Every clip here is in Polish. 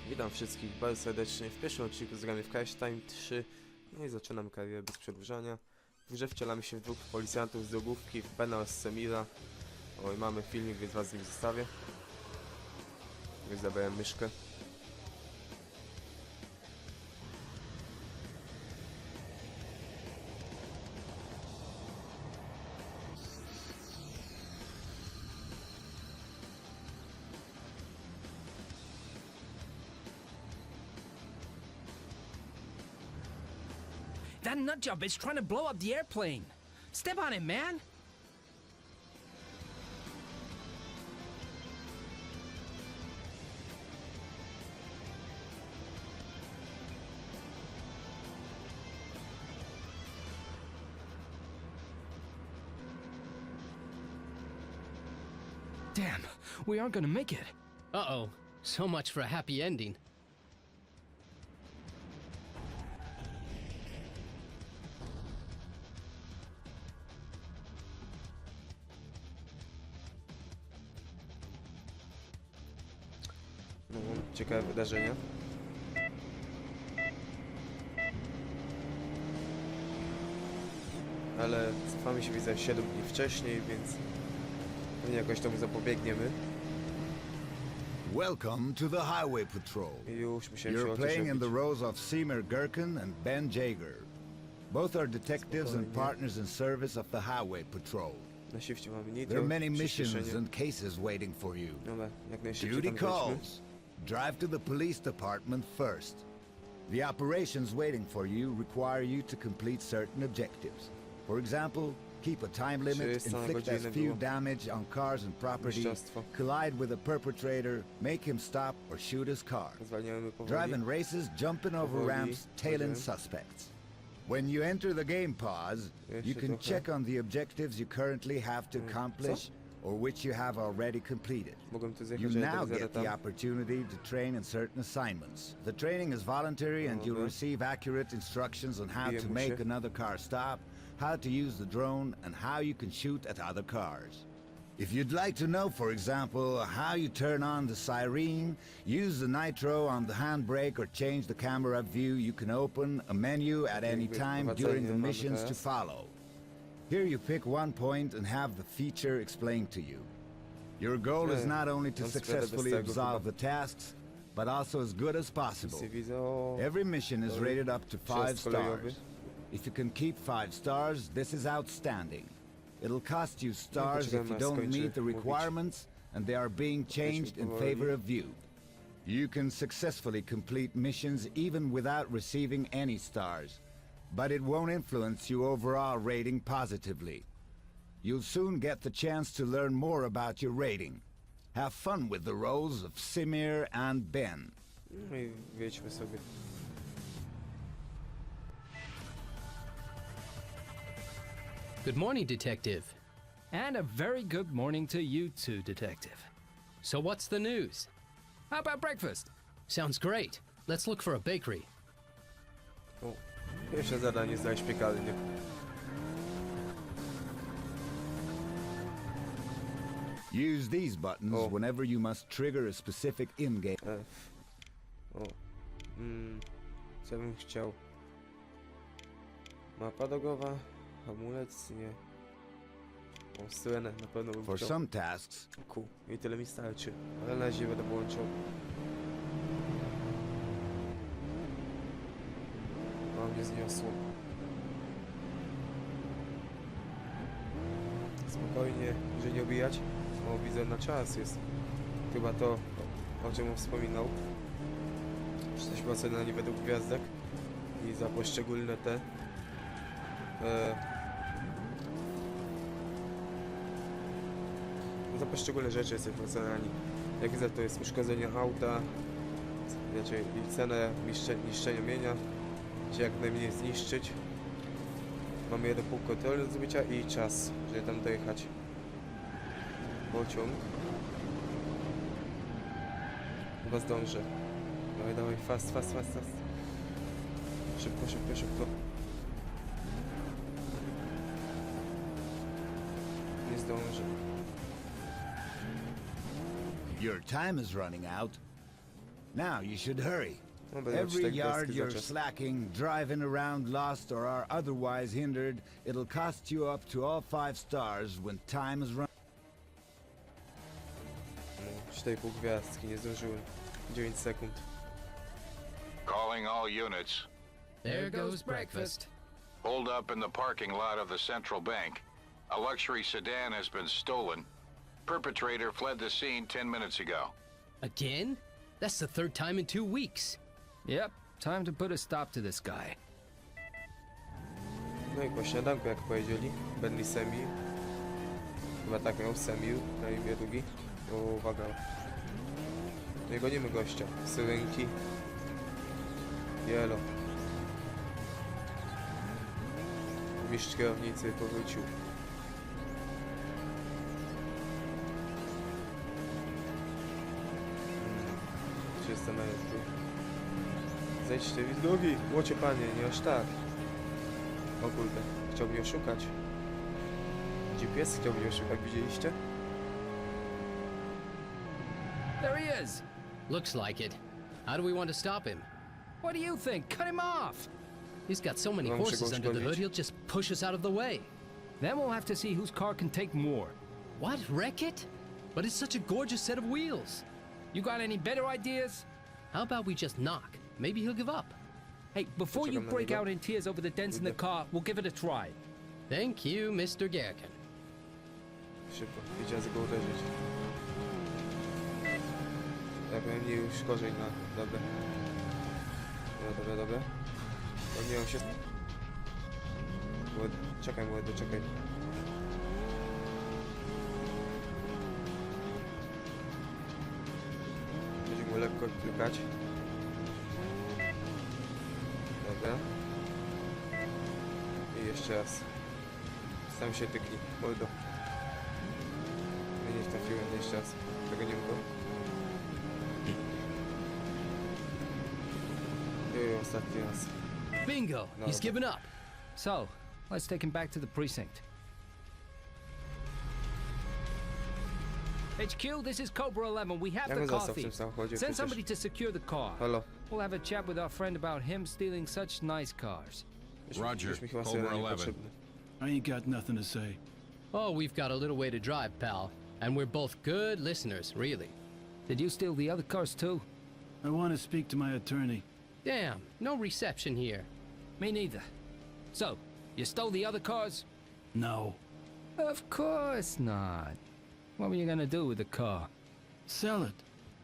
Witam wszystkich bardzo serdecznie w pierwszym odcinku Zagrajmy w CrashTime 3. No i zaczynam karierę bez przedłużania. W grze wcielamy się w dwóch policjantów z drogówki, w Bena oraz Semira. Oj, mamy filmik, więc was z nim zostawię. Już zabrałem myszkę. That nutjob is trying to blow up the airplane. Step on it, man. Damn, we aren't gonna make it. Uh-oh. So much for a happy ending. No, ciekawe wydarzenia. Ale cofamy się, widzę, 7 dni wcześniej, więc pewnie jakoś temu zapobiegniemy. Welcome to the Highway Patrol. I już musiałem się You're o coś playing in the robić. roles of Seymour Gherkin and Ben Jager. Both are detectives and partners in service of the Highway Patrol. Na shifcie mamy There nitro, are many missions przyspieszenie. and cases waiting for you. Dobra, jak najszybciej Duty tam wejdźmy. calls. Drive to the police department first. The operations waiting for you require you to complete certain objectives. For example, keep a time limit, 300 na inflict as godzinę few było. damage on cars and property, Mistrzostwo. collide with a perpetrator, make him stop or shoot his car. Zwalniamy powoli. Driving races, jumping over Powoli, ramps, tailing chodzimy. suspects. When you enter the game pause, you Jeszcze can trochę. check on the objectives you currently have to accomplish or which you have already completed. Mogłem tu You zjechać, ale now tak get zaraz the tam. opportunity to train in certain assignments. The training is voluntary and you'll Dobra. receive accurate instructions on how Wbiję to mu make się. another car stop, how to use the drone, and how you can shoot at other cars. If you'd like to know, for example, how you turn on the siren, use the nitro on the handbrake, or change the camera view, you can open a menu at any time during the missions to follow. Here you pick one point and have the feature explained to you. Your goal is not only to Tam successfully sprawę bez tego absolve the tasks, but also as good as possible. Misję widzę, o... Every mission is rated up to 5 Przejazd kolejowy. stars. If you can keep 5 stars, this is outstanding. It'll cost you stars if you don't meet the requirements and they are being changed in favor of you. You can successfully complete missions even without receiving any stars, but it won't influence your overall rating positively. You'll soon get the chance to learn more about your rating. Have fun with the roles of Simir and Ben. No i wjedźmy sobie. Good morning, Detective. And a very good morning to you too, Detective. So what's the news? How about breakfast? Sounds great. Let's look for a bakery. O, pierwsze zadanie, znaleźć piekarnię. Use these buttons Oh. whenever you must trigger a specific in-game. F. O. Co bym chciał? Mapa drogowa, hamulec, nie. O, syrenę na pewno bym For chciał. some tasks, I tyle mi starczy, ale na razie będę włączał. O, mnie zniosło. Spokojnie, że nie obijać. O, widzę, na czas jest. Chyba to, o czym on wspominał. 40% na nie według gwiazdek. I za poszczególne te... za poszczególne rzeczy jesteśmy ocenani. Jak widzę, to jest uszkodzenie auta, znaczy i cenę niszczenia mienia, czy jak najmniej zniszczyć. Mamy 1,5 kontroli do zdobycia i czas, żeby tam dojechać. Pociąg. Chyba zdążę. Dawaj, dawaj, fast. Szybko. Nie zdążę. your time is running out. Now you should hurry. No, będę miał Every 4 yard deski za you're czas. slacking, driving around lost, or are otherwise hindered, it'll cost you up to all 5 stars when time is run. No, 4,5 gwiazdki, nie zdążyłem. 9 sekund. Calling all units. There goes breakfast. Hold up in the parking lot of the Central Bank. A luxury sedan has been stolen. Perpetrator fled the scene 10 minutes ago. Again? That's the third time in 2 weeks. Yep, time to put a stop to this guy. No i po śniadanku, jak powiedzieli, Bentley Semil. Chyba tak miał, Semil na imię drugi. O, uwaga. No i gonimy gościa. Syrenki. Jelo. Mistrz kierownicy powrócił. 30 metrów. Zejdźcie z drogi! Łocie panie, nie aż tak. O kurde, chciał mnie oszukać. GPS chciał mnie oszukać, widzieliście? There he is. Looks like it. How do we want to stop him? What do you think? Cut him off. He's got so many Mam się go horses under the hood, szkolić. he'll just push us out of the way. Then we'll have to see whose car can take more. What? Wreck it? But it's such a gorgeous set of wheels. You got any better ideas? How about we just knock? Maybe he'll give up. Hey, before you Poczekam na break niego. out in tears over the dents in the car, we'll give it a try. Thank you, Mr. Garrican. Szybko, idzie go uderzyć. Tak, najmniej już gorzej na... Dobra. Dobra. O nie, on się... Czekaj, młody, czekaj. Będzie mu lekko klikać. Dobra. I jeszcze raz. Sam się tykli, mordo. Ja nie trafiłem jeszcze raz. Tego nie było. I ostatni raz. Bingo! No, He's okay. given up. So, let's take him back to the precinct. HQ, this is Cobra 11. We have Ja the bym car został w tym thief. samochodzie Send przecież. somebody to secure the car. Halo. We'll have a chat with our friend about him stealing such nice cars. Roger, Już mi chyba Cobra syna 11. niepotrzebny. I ain't got nothing to say. Oh, we've got a little way to drive, pal. And we're both good listeners, really. Did you steal the other cars too? I want to speak to my attorney. Damn, no reception here. Me neither. So, you stole the other cars? No. Of course not. What were you gonna do with the car? Sell it.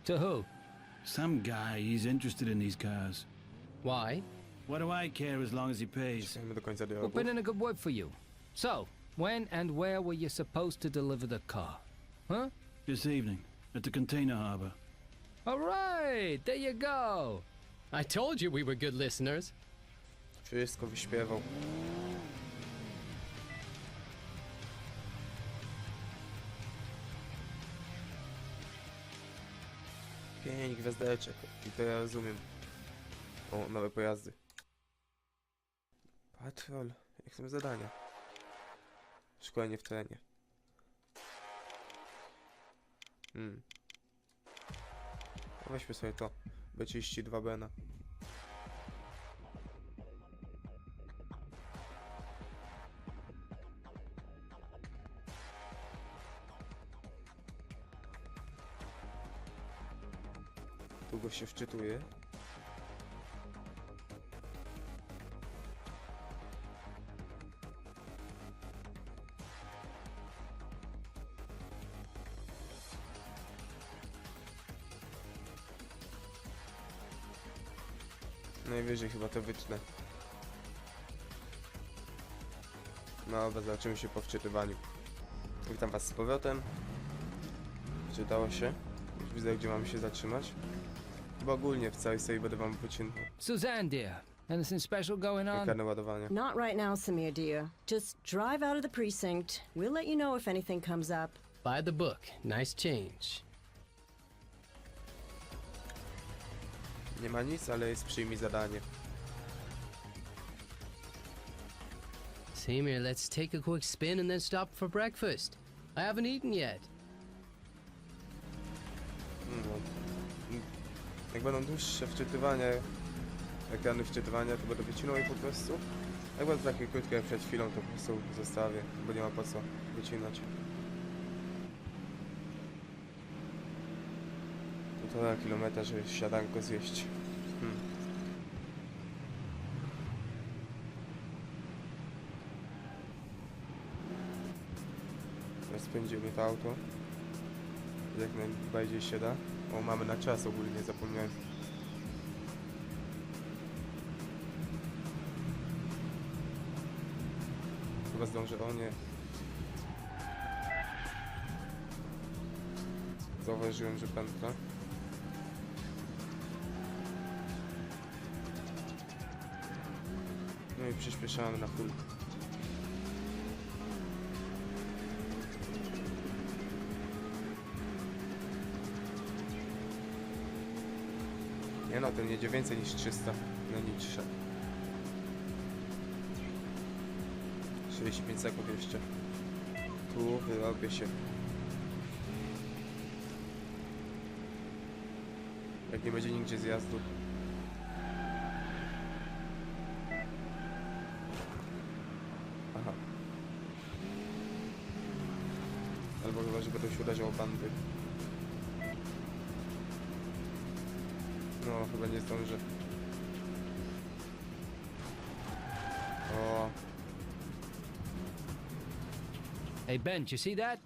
To who? Some guy, he's interested in these cars. Why? What do I care as long as he pays? Czekajmy do końca We'll dialogu. put in a good word for you. So, when and where were you supposed to deliver the car? Huh? This evening, at the container harbor. All right, there you go. I told you we were good listeners. Wszystko wyśpiewał. Pięć gwiazdeczek. I to ja rozumiem. O, nowe pojazdy. Patrol. Jak są zadania? Szkolenie w terenie. No weźmy sobie to. B32 Bena. Długo się wczytuje. Najwyżej chyba to wytnę. No dobra, zobaczymy się po wczytywaniu. Witam was z powrotem. Wczytało się. Już widzę, gdzie mamy się zatrzymać. Chyba ogólnie w całej serii będę wam wycinał Suzanne, dear, anything special going on? ekrany ładowania. Not right now, Samir, dear. Just drive out of the precinct. We'll let you know if anything comes up. By the book. Nice change. Nie ma nic, ale jest przyjmij zadanie. Same here, let's take a quick spin and then stop for breakfast. I haven't eaten yet. No. Ten Jak będą dłuższe wczytywania, ekrany wczytywania, to będę wycinał je po prostu. Jak będą takie krótkie jak przed chwilą, to po prostu zostawię, bo nie ma po co wycinać. 1,5 kilometra, żeby siadanko zjeść. Spędzimy to auto jak najbardziej się da. O, mamy na czas ogólnie, zapomniałem. Chyba zdążę, o nie. Zauważyłem, że pętla. No i przyspieszamy na full. Nie no, ten jedzie więcej niż 300 na niższe. 45 sekund jeszcze. Tu wyrobię się. Jak nie będzie nigdzie zjazdu. Aha. Albo chyba, że będą się uderzało bandy. No, chyba nie zdążę. O. Hey, Ben, you see that?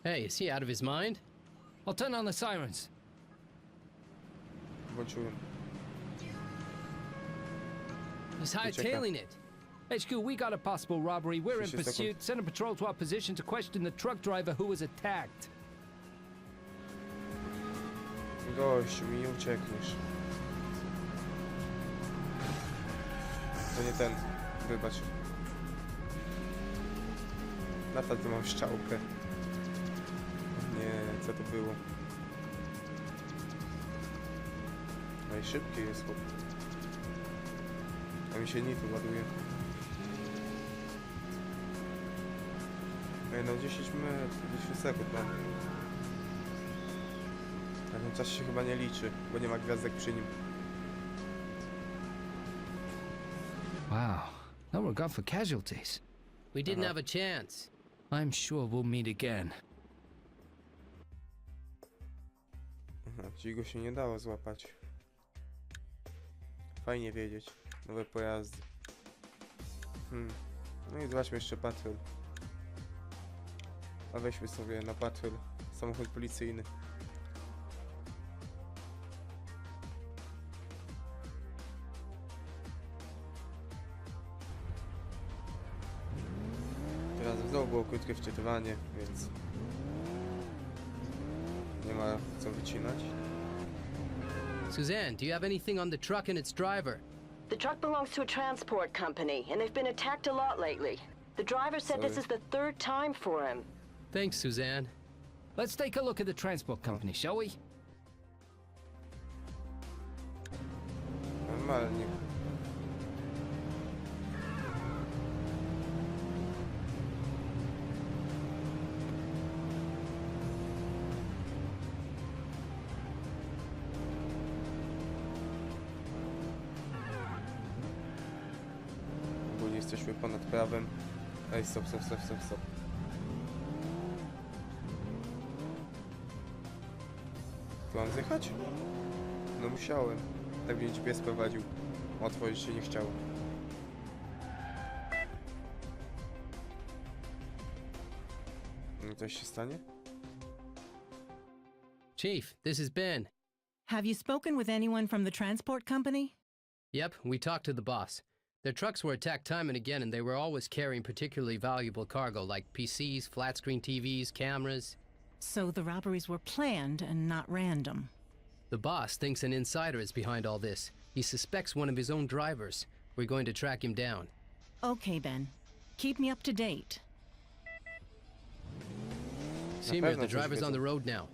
Hey, is he out of his mind? I'll turn on the sirens. Włączyłem. He's hightailing it. HQ, we got a possible robbery. We're in 30 pursuit. sekund. Send a patrol to our position to question the truck driver who was attacked. Gościu, mi nie uciekniesz. To nie ten. Wybacz. Nadal tu mam szczałkę. Nie, co to było? No i szybki jest chłop. A mi się nitro ładuje. Ej, no 10 metrów, 10 sekund mam. A ten czas się chyba nie liczy, bo nie ma gwiazdek przy nim. Wow, no regard for casualties. We didn't have a chance. I'm sure we'll meet again. Aha, czyli go się nie dało złapać. Fajnie wiedzieć. Nowe pojazdy. No i zobaczmy jeszcze patrol. A weźmy sobie na patrol samochód policyjny. Teraz znowu było krótkie wczytywanie, więc nie ma co wycinać. Suzanne, do you have anything on the truck and its driver? The truck belongs to a transport company, and they've been attacked a lot lately. The driver said this is the 3rd time for him. Thanks, Suzanne. Let's take a look at the transport company, shall we? Normalnie. Ogólnie jesteśmy ponad prawem. Ej, stop. Tu mam zjechać? No musiałem. Tak mnie GPS prowadził. Otworzyć się nie chciało. No coś się stanie? Chief, this is Ben. Have you spoken with anyone from the transport company? Yep, we talked to the boss. Their trucks were attacked time and again, and they were always carrying particularly valuable cargo like PCs, flat-screen TVs, cameras. So the robberies were planned and not random. The boss thinks an insider is behind all this. He suspects one of his own drivers. We're going to track him down. Okay, Ben. Keep me up to date. Seymour, the driver's on the road now.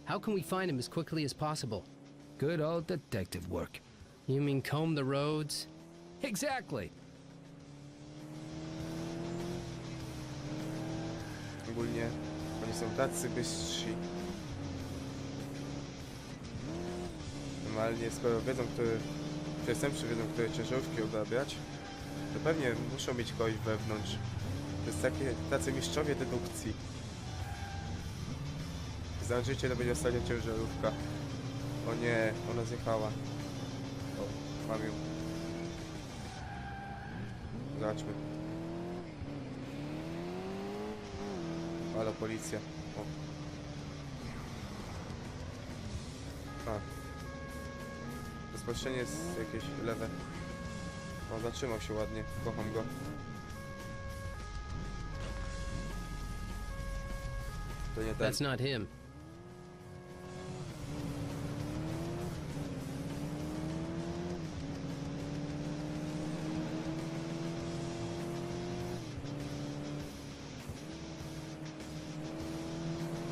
How can we find him as quickly as possible? Good old detective work. You mean comb the roads? Exactly. normalnie, skoro wiedzą, przestępcy wiedzą, które ciężarówki obrabiać, to pewnie muszą mieć kogoś wewnątrz. To jest tacy mistrzowie dedukcji. Zdążycie, to będzie ostatnia ciężarówka. O nie, ona zjechała. O, mam ją. Zobaczmy. Halo, policja. O. A. Rozpoczęcie jest jakieś lewe. O, zatrzymał się ładnie. Kocham go. To nie ten. That's not him.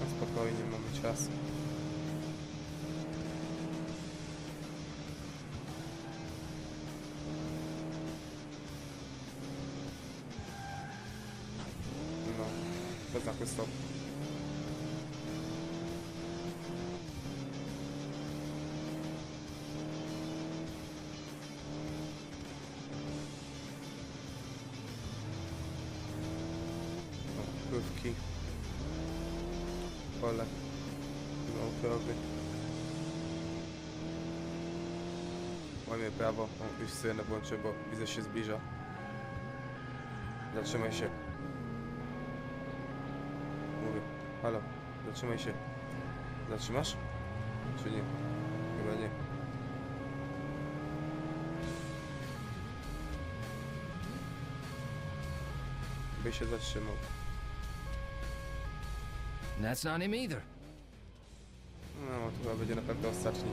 No, spokojnie, mamy czas. No, bez znaku stop. Krówki, pole, krowy. Łamie prawo, o, już syrenę włączę, bo widzę, się zbliża. Zatrzymaj się. Mówię, halo, zatrzymaj się. Zatrzymasz? Czy nie? Chyba nie. By się zatrzymał. That's not him either. No, to chyba będzie na pewno ostatni.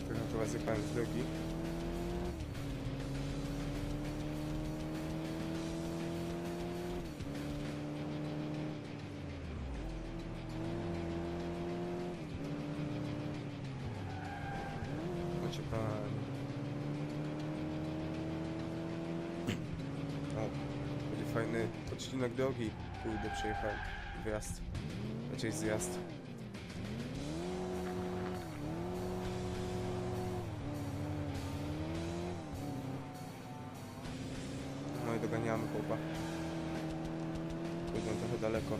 Trochę chyba zjechałem z drogi. O, będzie fajny odcinek drogi. Kurde, przejechałem. Wyjazd. Raczej zjazd. No i doganiamy chłopa. Kurde, trochę daleko.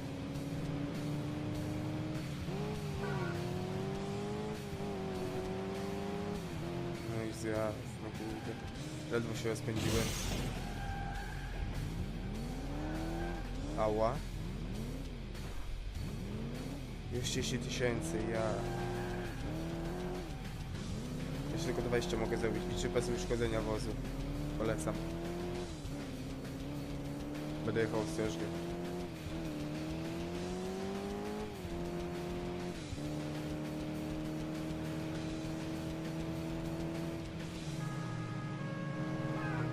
No i zjazd, no kurde. Ledwo się rozpędziłem. Ała. Już 10 000, ja... Jeszcze tylko 20 mogę zrobić i 3 bez uszkodzenia wozu. Polecam. Będę jechał ostrożnie.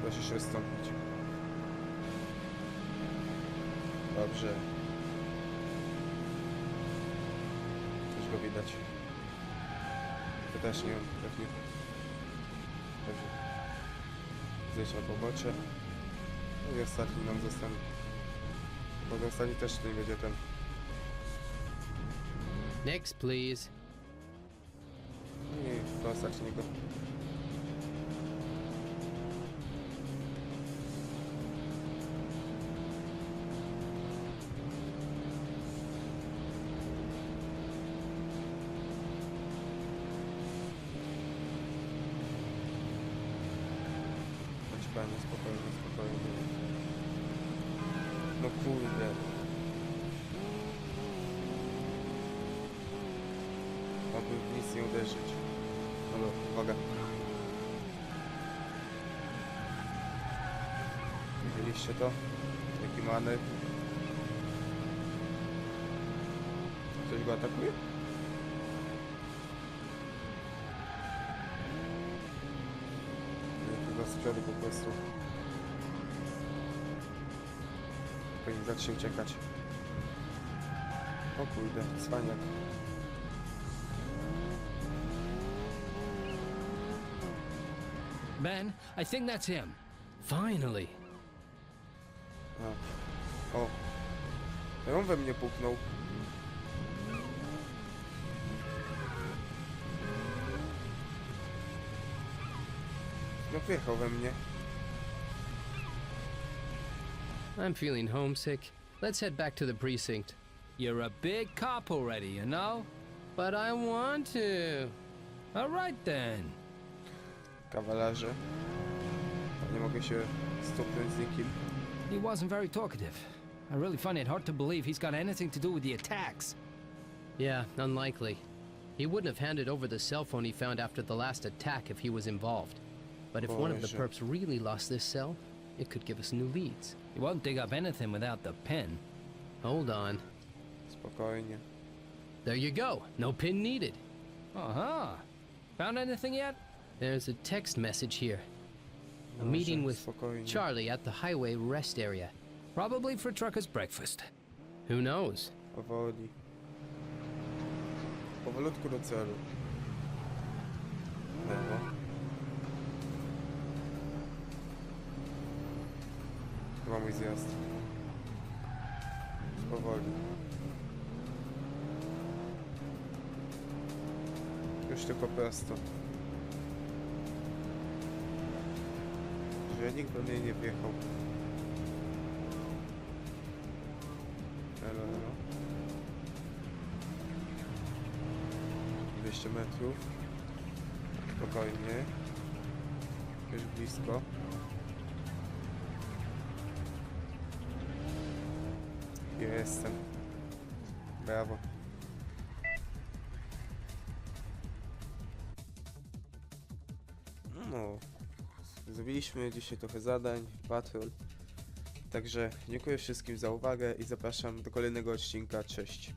Proszę się rozstąpić. Dobrze. Już go widać. To też nie, pewnie. Dobrze. Zejść na pobocze. No i ostatni nam zostanie. Bo ostatni też nie będzie ten. Next, please. I do ostatniego. Panie, spokojnie, spokojnie. No kurde. Mogę w nic nie uderzyć. Dobra, uwaga. Widzieliście to? Jaki manewr. Ktoś go atakuje? Z przodu po prostu. Powinien zacznie uciekać. O kurde, cwaniak. Ben, I think that's him. Finally. A. O. No on we mnie puknął. No wjechał we mnie. I'm feeling homesick. Let's head back to the precinct. You're a big cop already, you know? But I want to. All right then. Kawalerze. Nie mogę się stuknąć z nikim. He wasn't very talkative. I really find it hard to believe he's got anything to do with the attacks. Yeah, unlikely. He wouldn't have handed over the cell phone he found after the last attack if he was involved. But if one of the perps really lost this cell, it could give us new leads. He won't dig up anything without the pin. Hold on. Spokojnie. There you go. No pin needed. Uh-huh. Found anything yet? There's a text message here. A meeting with spokojnie. Charlie at the highway rest area. Probably for trucker's breakfast. Who knows? Powoli. Powolutku do celu. Lewo. Chyba mój zjazd. Powoli. Już tylko prosto. Że nikt do mnie nie wjechał. Elo, elo. 200 metrów. Spokojnie. Już blisko. Jestem. Brawo. No. Zrobiliśmy dzisiaj trochę zadań, patrol. Także dziękuję wszystkim za uwagę i zapraszam do kolejnego odcinka. Cześć.